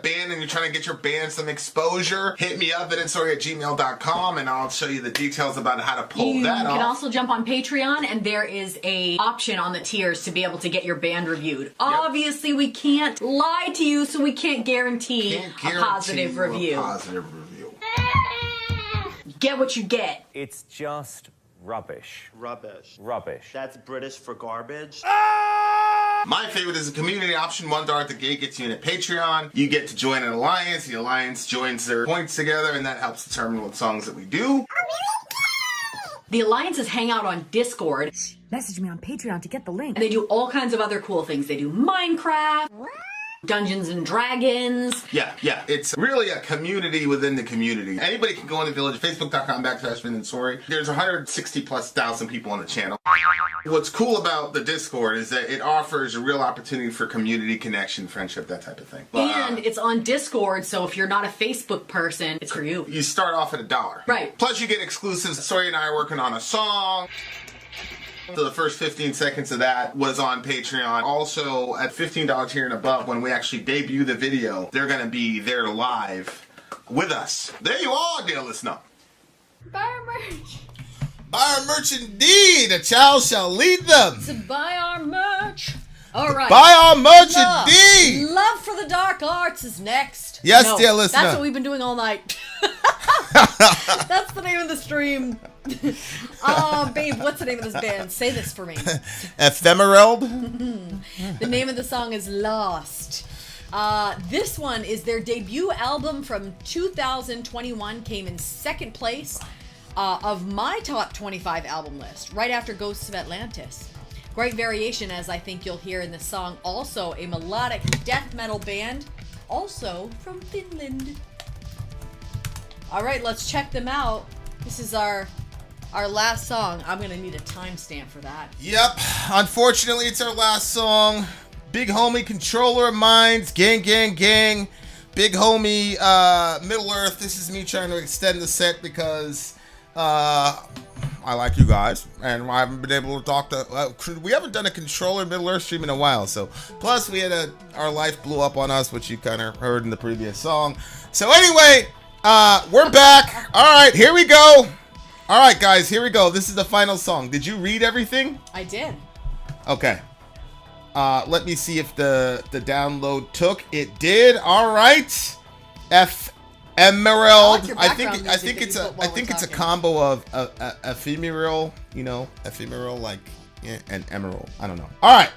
band and you're trying to get your band some exposure, hit me up at villageexchange@gmail.com and I'll show you the details about how to pull that off. You can also jump on Patreon and there is a option on the tiers to be able to get your band reviewed. Yep. Obviously, we can't lie to you, so we can't guarantee a positive review. Get what you get. It's just rubbish. Rubbish. Rubbish. That's British for garbage. My favorite is a community option. $1 at the gate gets you in at Patreon. You get to join an alliance. The alliance joins their points together, and that helps determine what songs that we do. The alliances hang out on Discord. Message me on Patreon to get the link. And they do all kinds of other cool things. They do Minecraft, Dungeons and Dragons. Yeah. It's really a community within the community. Anybody can go into Village, facebook.com/Vin and Sori. There's 160,000+ people on the channel. What's cool about the Discord is that it offers a real opportunity for community connection, friendship, that type of thing. And it's on Discord, so if you're not a Facebook person, it's for you. You start off at $1. Right. Plus you get exclusives. Sori and I are working on a song. So the first 15 seconds of that was on Patreon. Also, at $15 tier and above, when we actually debut the video, they're going to be there live with us. There you are, dear listener. Buy our merch. Buy our merch indeed. A child shall lead them. To buy our merch. All right. Buy our merch indeed. Love for the Dark Arts is next. Yes, dear listener. That's what we've been doing all night. That's the name of the stream. Babe, what's the name of this band? Say this for me. Ephemerald. The name of the song is Lost. This one is their debut album from 2021. Came in second place of my top 25 album list, right after Ghosts of Atlantis. Great variation, as I think you'll hear in this song. Also a melodic death metal band, also from Finland. All right, let's check them out. This is our last song. I'm gonna need a timestamp for that. Yep. Unfortunately, it's our last song. Big homie, Controller of Minds, gang, gang, gang. Big homie, Middle Earth. This is me trying to extend the set because I like you guys, and I haven't been able to talk to. We haven't done a Controller Middle Earth stream in a while. So, plus we had our life blew up on us, which you kind of heard in the previous song. So anyway, we're back. All right, here we go. All right, guys, here we go. This is the final song. Did you read everything? I did. Okay. Let me see if the download took. It did. All right. Emerald. I think it's a combo of ephemeral, ephemeral and emerald. I don't know. All right.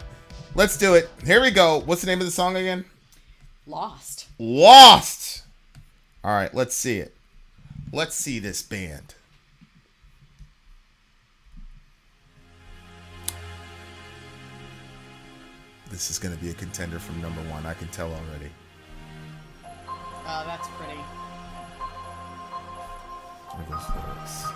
Let's do it. Here we go. What's the name of the song again? Lost. Lost. All right, let's see it. Let's see this band. This is going to be a contender from #1. I can tell already. Oh, that's pretty. There goes Phyllis.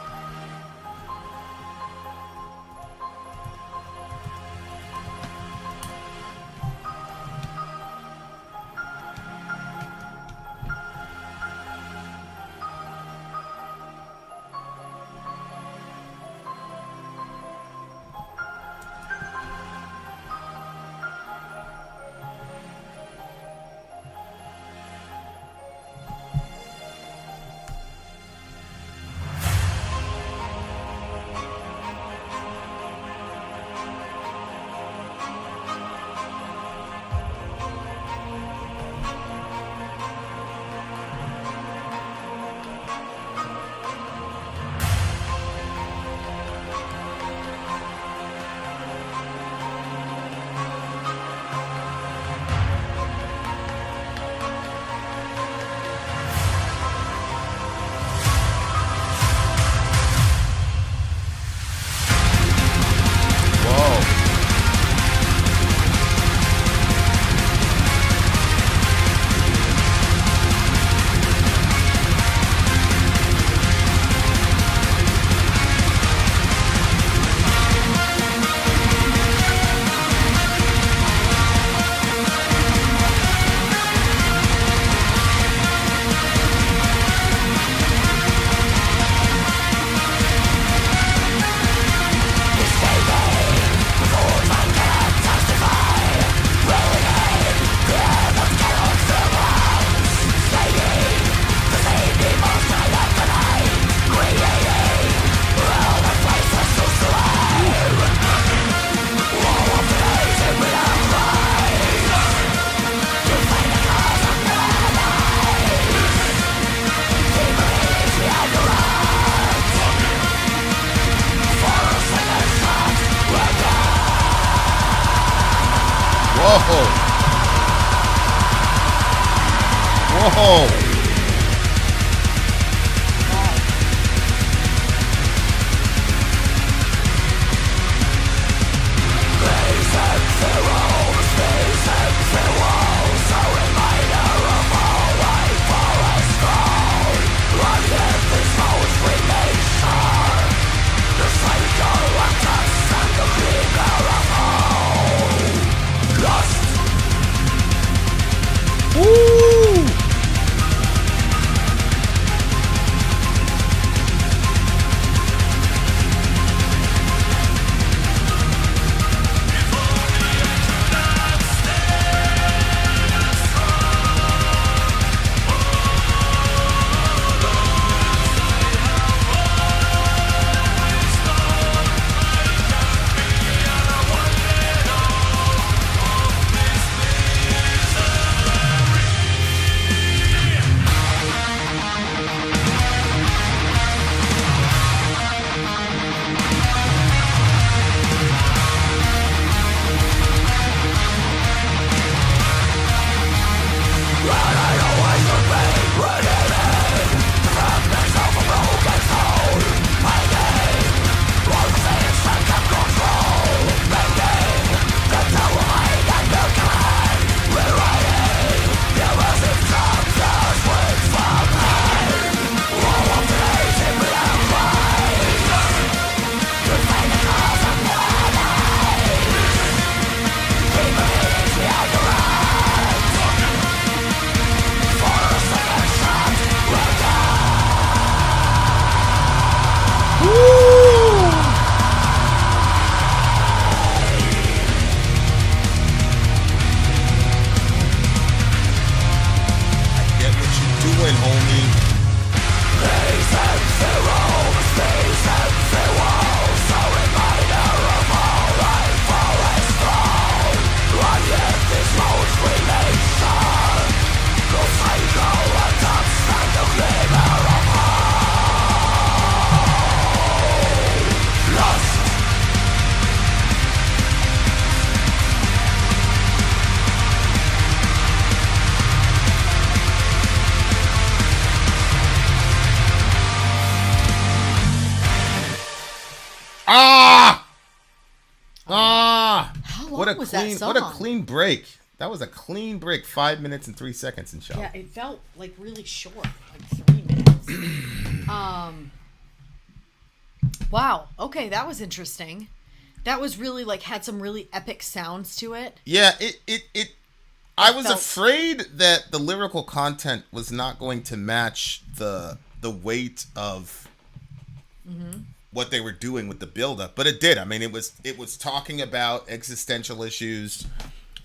Oh. What a clean break. That was a clean break. 5 minutes and 3 seconds in show. Yeah, it felt like really short, like 3 minutes. Wow. Okay, that was interesting. That was really like had some really epic sounds to it. Yeah, I was afraid that the lyrical content was not going to match the weight of what they were doing with the buildup, but it did. I mean, it was talking about existential issues,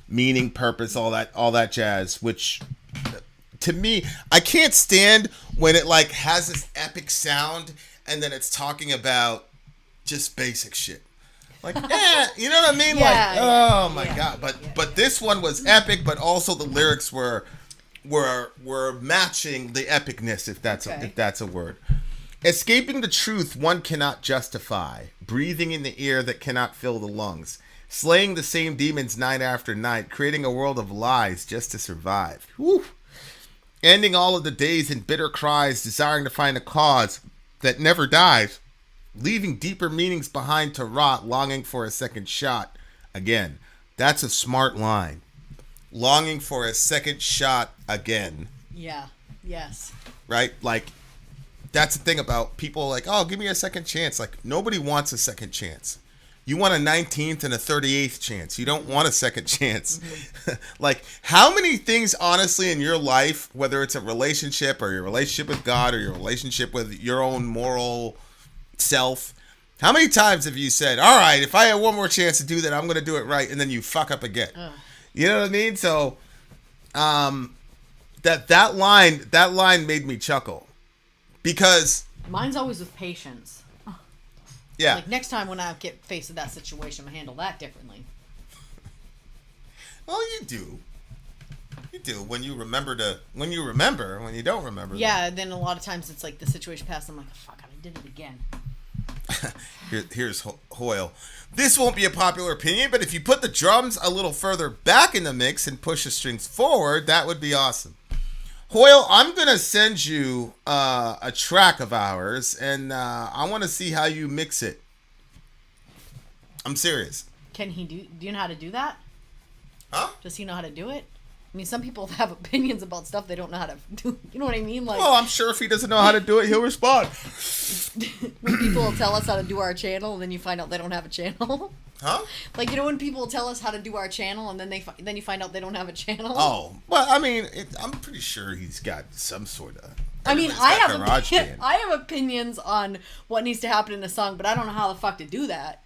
meaning, purpose, all that jazz. Which, to me, I can't stand when it like has this epic sound and then it's talking about just basic shit. Like, you know what I mean? God! But this one was epic, but also the lyrics were matching the epicness, if that's a word. Escaping the truth one cannot justify, breathing in the air that cannot fill the lungs, slaying the same demons night after night, creating a world of lies just to survive. Whew. Ending all of the days in bitter cries, desiring to find a cause that never dies, leaving deeper meanings behind to rot, longing for a second shot. Again, that's a smart line. Longing for a second shot again. Yeah. Yes. Right? Like, that's the thing about people like, oh, give me a second chance. Like, nobody wants a second chance. You want a 19th and a 38th chance. You don't want a second chance. Mm-hmm. Like, how many things, honestly, in your life, whether it's a relationship or your relationship with God or your relationship with your own moral self, how many times have you said, all right, if I have one more chance to do that, I'm going to do it right, and then you fuck up again? You know what I mean? So, that line made me chuckle. Because mine's always with patience. Yeah. Like next time when I get faced with that situation, I handle that differently. Well, you do. You do when you remember. When you don't remember. Yeah. Then a lot of times it's like the situation passed. I'm like, oh, fuck, I did it again. Here's Hoyle. This won't be a popular opinion, but if you put the drums a little further back in the mix and push the strings forward, that would be awesome. Hoyle, I'm gonna send you a track of ours, and I want to see how you mix it. I'm serious. Can he do you know how to do that? Huh? Does he know how to do it? I mean, some people have opinions about stuff they don't know how to do. You know what I mean? Like, Well, I'm sure if he doesn't know how to do it, he'll respond. when people tell us how to do our channel, and then you find out they don't have a channel. Huh? Like, you know, when people tell us how to do our channel, and then then you find out they don't have a channel. Oh, well, I mean, I'm pretty sure he's got some sort of. I mean, everybody's got GarageBand. I have opinions on what needs to happen in a song, but I don't know how the fuck to do that.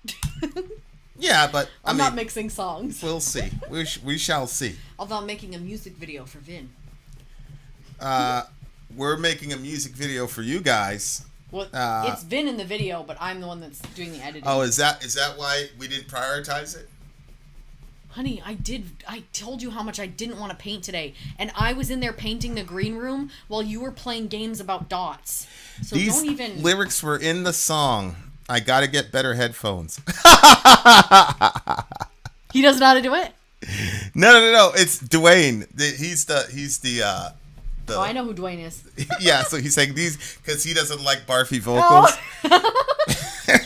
Yeah, but I'm not mixing songs. We'll see. We shall see. Although I'm making a music video for Vin. We're making a music video for you guys. Well, it's Vin in the video, but I'm the one that's doing the editing. Oh, is that why we didn't prioritize it? Honey, I told you how much I didn't want to paint today. And I was in there painting the green room while you were playing games about dots. So These don't even... lyrics were in the song. I gotta get better headphones. He doesn't know how to do it? No. It's Dwayne. He's the Oh, I know who Dwayne is. Yeah, so he's saying these because he doesn't like barfy vocals. Oh.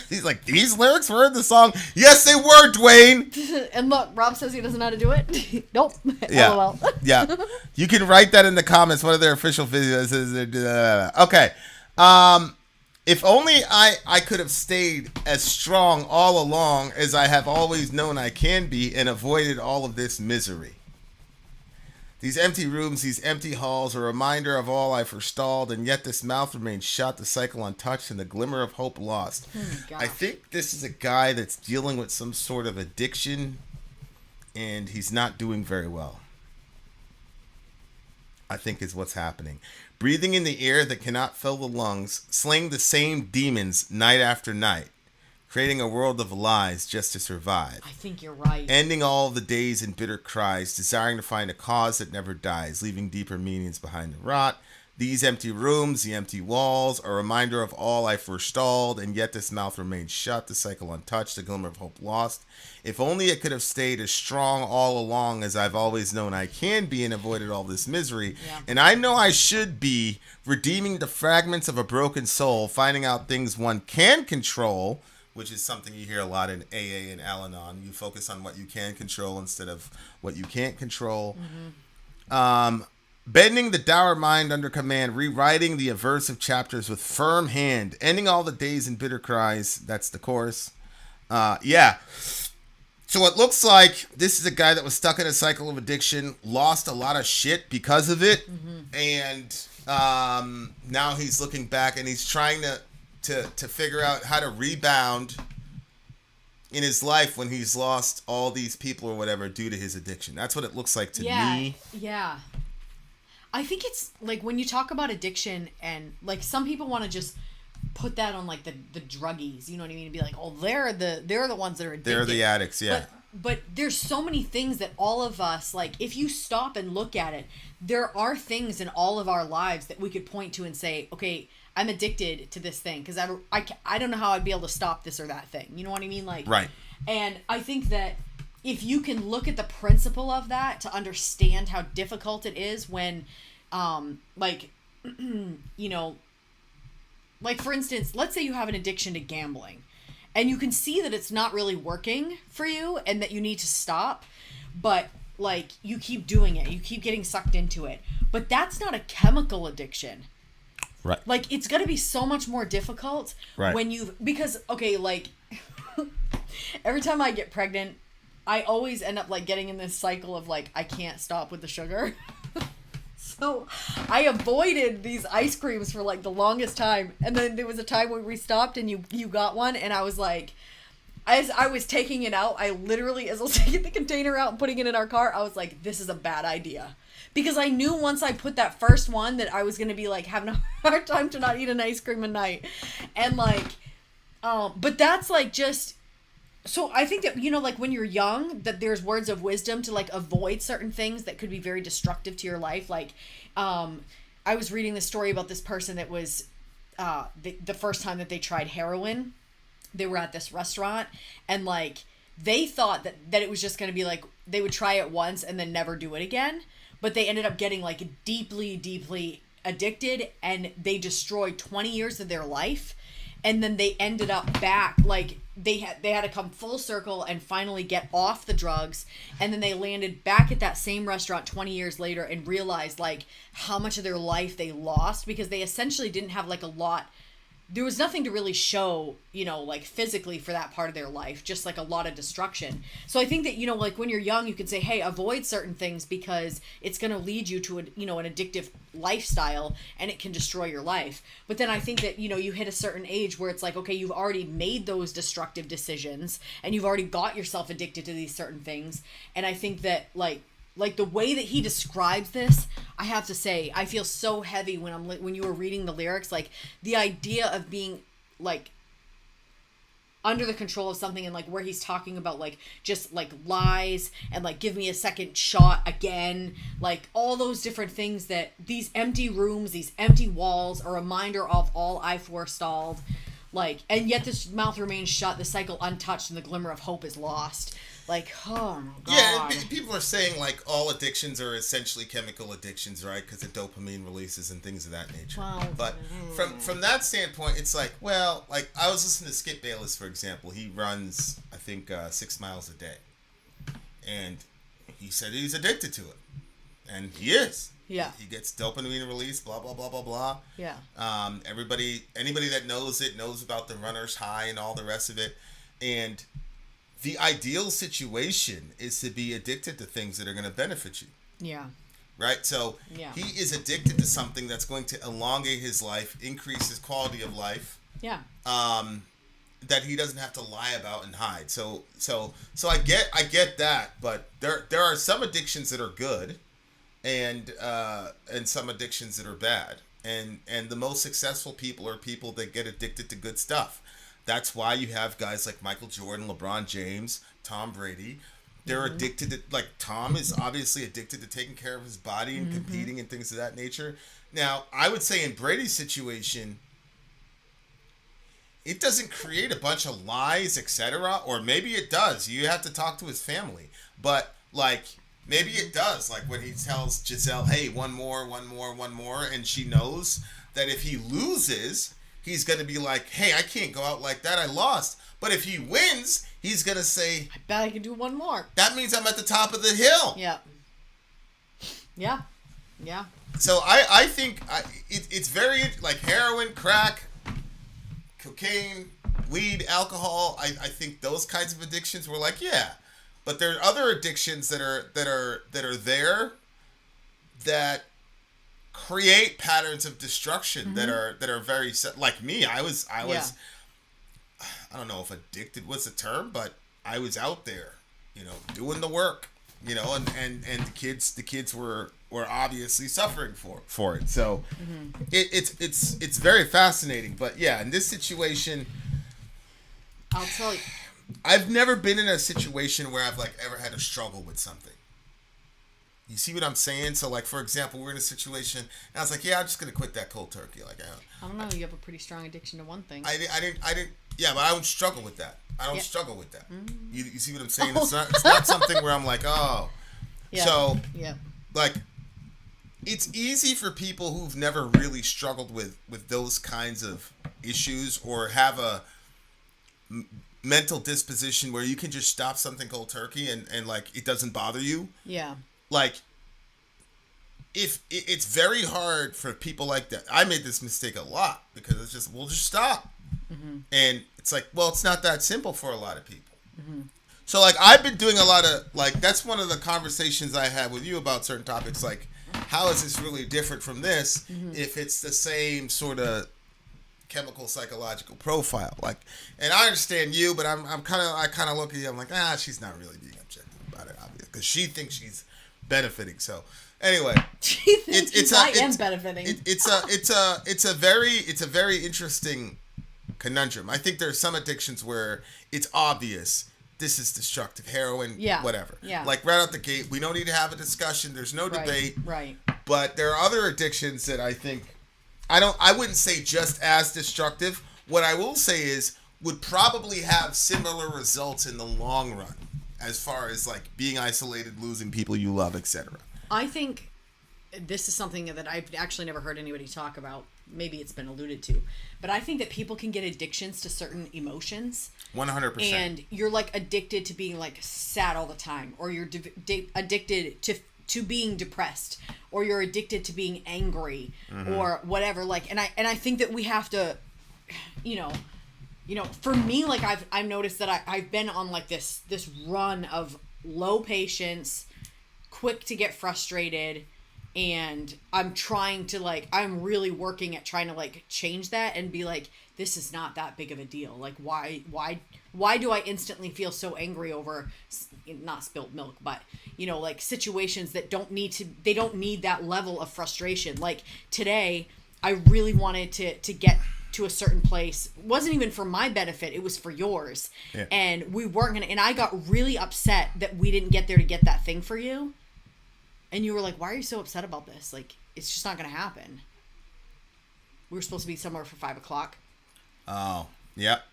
He's like, these lyrics were in the song. Yes, they were, Dwayne. And look, Rob says he doesn't know how to do it. Nope. Yeah. LOL. Yeah. You can write that in the comments. One of their official videos is. Okay. If only I could have stayed as strong all along as I have always known I can be and avoided all of this misery. These empty rooms, these empty halls, a reminder of all I forestalled, and yet this mouth remains shut, the cycle untouched, and the glimmer of hope lost. I think this is a guy that's dealing with some sort of addiction, and he's not doing very well. I think is what's happening. Breathing in the air that cannot fill the lungs, slaying the same demons night after night, creating a world of lies just to survive. I think you're right. Ending all of the days in bitter cries, desiring to find a cause that never dies, leaving deeper meanings behind the rot. These empty rooms, the empty walls, a reminder of all I forestalled, and yet this mouth remains shut, the cycle untouched, the glimmer of hope lost. If only it could have stayed as strong all along as I've always known I can be and avoided all this misery. Yeah. And I know I should be redeeming the fragments of a broken soul, finding out things one can control, which is something you hear a lot in AA and Al-Anon. You focus on what you can control instead of what you can't control. Mm-hmm. Bending the dour mind under command, rewriting the aversive chapters with firm hand, ending all the days in bitter cries. That's the chorus. Yeah. So it looks like this is a guy that was stuck in a cycle of addiction, lost a lot of shit because of it, and now he's looking back and he's trying to figure out how to rebound in his life when he's lost all these people or whatever due to his addiction. That's what it looks like to me. Yeah. I think it's like when you talk about addiction and like some people want to just put that on like the druggies, you know what I mean? And be like, oh, they're the ones that are addicted. They're the addicts, yeah. But there's so many things that all of us, like if you stop and look at it, there are things in all of our lives that we could point to and say, okay, I'm addicted to this thing because I don't know how I'd be able to stop this or that thing. You know what I mean? Like, right. And I think that if you can look at the principle of that to understand how difficult it is when, like, you know, like for instance, let's say you have an addiction to gambling and you can see that it's not really working for you and that you need to stop, but like you keep doing it, you keep getting sucked into it, but that's not a chemical addiction. Right. Like it's going to be so much more difficult when because okay, like every time I get pregnant, I always end up like getting in this cycle of like, I can't stop with the sugar. So I avoided these ice creams for like the longest time. And then there was a time when we stopped and you got one and I was like, as I was taking it out, I literally, as I was taking the container out and putting it in our car, I was like, this is a bad idea. Because I knew once I put that first one that I was going to be like having a hard time to not eat an ice cream a night. And like, but that's like just, so I think that, you know, like when you're young, that there's words of wisdom to like avoid certain things that could be very destructive to your life. Like, I was reading this story about this person that was, the first time that they tried heroin, they were at this restaurant and like, they thought that it was just going to be like, they would try it once and then never do it again. but they ended up getting like deeply, deeply addicted, and they destroyed 20 years of their life. And then they ended up back, like they had to come full circle and finally get off the drugs. And then they landed back at that same restaurant 20 years later and realized like how much of their life they lost, because they essentially didn't have like a lot. There was nothing to really show, you know, like physically for that part of their life, just like a lot of destruction. So I think that, you know, like when you're young, you can say, hey, avoid certain things because it's going to lead you to an addictive lifestyle and it can destroy your life. But then I think that, you know, you hit a certain age where it's like, okay, you've already made those destructive decisions and you've already got yourself addicted to these certain things. And I think that like the way that he describes this, I have to say, I feel so heavy when you were reading the lyrics, like the idea of being like under the control of something, and like where he's talking about like just like lies and like give me a second shot again, like all those different things, that these empty rooms, these empty walls, a reminder of all I forestalled, like, and yet this mouth remains shut, the cycle untouched, and the glimmer of hope is lost. Like, oh my God. Yeah, people are saying like all addictions are essentially chemical addictions, right? Because of dopamine releases and things of that nature. Wow. But from that standpoint, it's like, well, like I was listening to Skip Bayless, for example. He runs, I think, 6 miles a day. And he said he's addicted to it. And he is. Yeah. He gets dopamine release, blah, blah, blah, blah, blah. Yeah. Anybody that knows it knows about the runner's high and all the rest of it. And the ideal situation is to be addicted to things that are going to benefit you. Yeah. Right? So he is addicted to something that's going to elongate his life, increase his quality of life. Yeah. That he doesn't have to lie about and hide. So I get that, but there are some addictions that are good and some addictions that are bad. And the most successful people are people that get addicted to good stuff. That's why you have guys like Michael Jordan, LeBron James, Tom Brady. They're addicted to, like, Tom is obviously addicted to taking care of his body and competing and things of that nature. Now, I would say in Brady's situation, it doesn't create a bunch of lies, etc. Or maybe it does. You have to talk to his family. But, like, maybe it does. Like when he tells Giselle, hey, one more. And she knows that if he loses, he's going to be like, hey, I can't go out like that. I lost. But if he wins, he's going to say, I bet I can do one more. That means I'm at the top of the hill. Yeah. Yeah. Yeah. So I think it's very, like, heroin, crack, cocaine, weed, alcohol. I think those kinds of addictions were like, yeah. But there are other addictions that are there that create patterns of destruction that are very like me. I was I don't know if addicted was the term, but I was out there, you know, doing the work, you know, and the kids were obviously suffering for it. So it's very fascinating. But yeah, in this situation, I'll tell you, I've never been in a situation where I've like ever had to struggle with something. You see what I'm saying? So, like, for example, we're in a situation, and I was like, yeah, I'm just going to quit that cold turkey. Like, I don't know. You have a pretty strong addiction to one thing. I didn't, yeah, but I don't struggle with that. I don't struggle with that. You see what I'm saying? It's not something where I'm like, oh. Yeah. So, yeah. Like, it's easy for people who've never really struggled with those kinds of issues or have a mental disposition where you can just stop something cold turkey and like, it doesn't bother you. Yeah. Like, if it's very hard for people like that. I made this mistake a lot because it's just, we'll just stop. And it's like, well, it's not that simple for a lot of people. So, like, I've been doing a lot of, like, that's one of the conversations I had with you about certain topics. Like, how is this really different from this if it's the same sort of chemical psychological profile? Like, and I understand you, but I kind of look at you, I'm like, she's not really being objective about it, obviously, because she thinks she's benefiting. So anyway, I am benefiting. It's a very interesting conundrum. I think there are some addictions where it's obvious this is destructive, heroin, whatever. Yeah. Like right out the gate, we don't need to have a discussion. There's no debate. Right. But there are other addictions that I think I wouldn't say just as destructive. What I will say is would probably have similar results in the long run, as far as like being isolated, losing people you love, etc. I think this is something that I've actually never heard anybody talk about. Maybe it's been alluded to, but I think that people can get addictions to certain emotions. 100%. And you're like addicted to being like sad all the time, or you're addicted to being depressed, or you're addicted to being angry, or whatever. Like, and I think that we have to, you know, for me, like I've noticed that I've been on like this run of low patience, quick to get frustrated. And I'm trying to I'm really working at trying to change that and be like, this is not that big of a deal. Like, why do I instantly feel so angry over not spilled milk, but situations that don't need that level of frustration. Like today, I really wanted to get to a certain place. It wasn't even for my benefit, it was for yours. Yeah. And we weren't gonna, and I got really upset that we didn't get there to get that thing for you. And you were like, why are you so upset about this? Like, it's just not going to happen. We were supposed to be somewhere for 5:00. Oh, yep.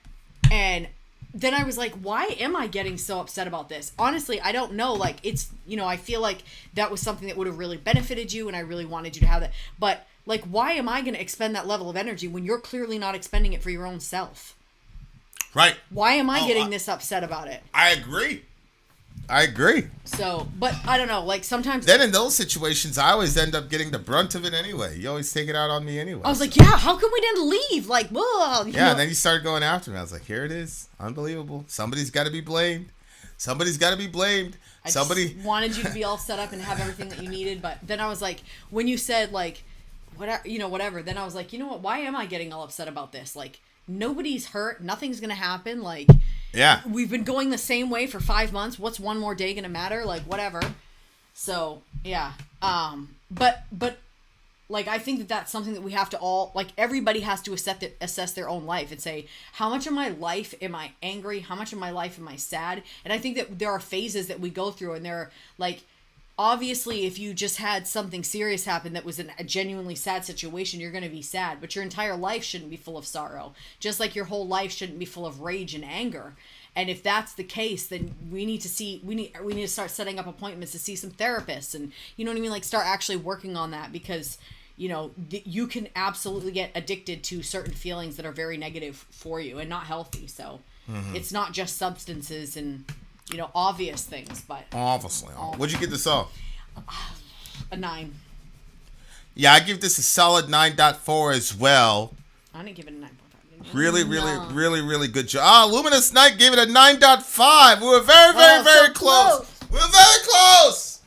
And then I was like, why am I getting so upset about this? Honestly, I don't know. Like, it's, I feel like that was something that would have really benefited you, and I really wanted you to have that. But, like, why am I going to expend that level of energy when you're clearly not expending it for your own self? Right. Why am I getting this upset about it? I agree. So, but I don't know, like sometimes... Then in those situations, I always end up getting the brunt of it anyway. You always take it out on me anyway. I was like, yeah, how come we didn't leave? Like, whoa. Yeah, and then you started going after me. I was like, here it is. Unbelievable. Somebody's got to be blamed. I just wanted you to be all set up and have everything that you needed. But then I was like, when you said, like, whatever, then I was like, you know what? Why am I getting all upset about this? Like, nobody's hurt. Nothing's going to happen. Like... Yeah. We've been going the same way for 5 months. What's one more day gonna matter? Like, whatever. So, yeah. But like, I think that that's something that we have to all, like, everybody has to assess their own life and say, how much of my life am I angry? How much of my life am I sad? And I think that there are phases that we go through, and there are, like, obviously, if you just had something serious happen that was a genuinely sad situation, you're going to be sad. But your entire life shouldn't be full of sorrow. Just like your whole life shouldn't be full of rage and anger. And if that's the case, then we need to start setting up appointments to see some therapists. And you know what I mean? Like, start actually working on that, because, you can absolutely get addicted to certain feelings that are very negative for you and not healthy. So it's not just substances and... obvious things, but... Obviously. What'd you give this song? A 9. Yeah, I give this a solid 9.4 as well. I didn't give it a 9.5. Really good job. Luminous Night gave it a 9.5. We were very close. We were very close.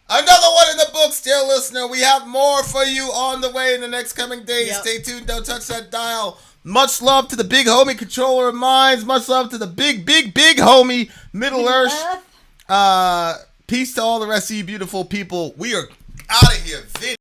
Another one in the books, dear listener. We have more for you on the way in the next coming days. Yep. Stay tuned. Don't touch that dial. Much love to the big homie controller of minds. Much love to the big homie Middle Earth. Peace to all the rest of you beautiful people. We are out of here.